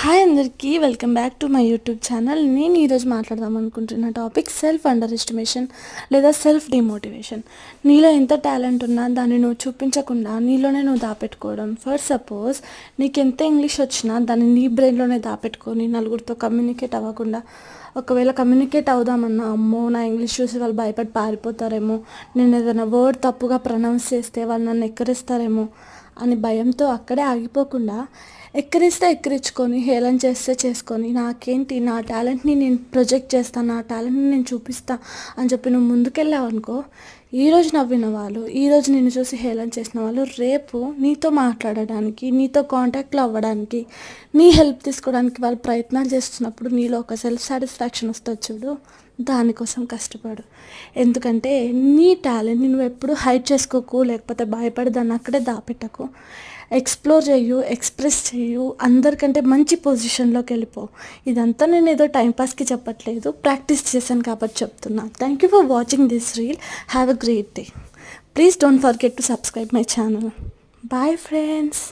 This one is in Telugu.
హాయ్ అందరికీ welcome back to my YouTube channel. నేను ఈరోజు మాట్లాడదాం అనుకుంటున్న టాపిక్ సెల్ఫ్ అండర్ ఎస్టిమేషన్ లేదా సెల్ఫ్ డిమోటివేషన్. నీలో ఎంత టాలెంట్ ఉన్నా దాన్ని నువ్వు చూపించకుండా నీలోనే నువ్వు దాపెట్టుకోవడం. ఫర్ సపోజ్ నీకు ఎంత ఇంగ్లీష్ వచ్చినా దాన్ని నీ బ్రెయిన్లోనే దాపెట్టుకొని నలుగురితో కమ్యూనికేట్ అవ్వకుండా, ఒకవేళ కమ్యూనికేట్ అవుదామన్నా అమ్మో నా ఇంగ్లీష్ చూసి వాళ్ళు భయపడి పారిపోతారేమో, నేను ఏదైనా వర్డ్ తప్పుగా ప్రొనౌన్స్ చేస్తే వాళ్ళు నన్ను ఎక్కరిస్తారేమో అని భయంతో అక్కడే ఆగిపోకుండా ఎక్కిరిస్తే ఎక్కిరించుకొని, హేళన చేస్తే చేసుకొని, నాకేంటి నా టాలెంట్ని నేను ప్రొజెక్ట్ చేస్తాను, నా టాలెంట్ని నేను చూపిస్తా అని చెప్పి నువ్వు ముందుకెళ్ళావు అనుకో, ఈరోజు నవ్విన వాళ్ళు, ఈరోజు నిన్ను చూసి హేళన చేసిన వాళ్ళు రేపు నీతో మాట్లాడడానికి, నీతో కాంటాక్ట్లో అవ్వడానికి, నీ హెల్ప్ తీసుకోవడానికి వాళ్ళు ప్రయత్నాలు చేస్తున్నప్పుడు నీలో ఒక సెల్ఫ్ సాటిస్ఫాక్షన్ వస్తుంది చూడు, దానికోసం కష్టపడు. ఎందుకంటే నీ టాలెంట్ని నువ్వు ఎప్పుడు హైడ్ చేసుకోకు, లేకపోతే భయపడి దాన్ని అక్కడే దాపెట్టకు. ఎక్స్ప్లోర్ చెయ్యు, ఎక్స్ప్రెస్ చెయ్యు, అందరికంటే మంచి పొజిషన్లోకి వెళ్ళిపో. ఇదంతా నేను ఏదో టైంపాస్కి చెప్పట్లేదు, ప్రాక్టీస్ చేశాను కాబట్టి చెప్తున్నా. Thank you for watching this reel. Have a great day. Please don't forget to subscribe my channel. Bye friends.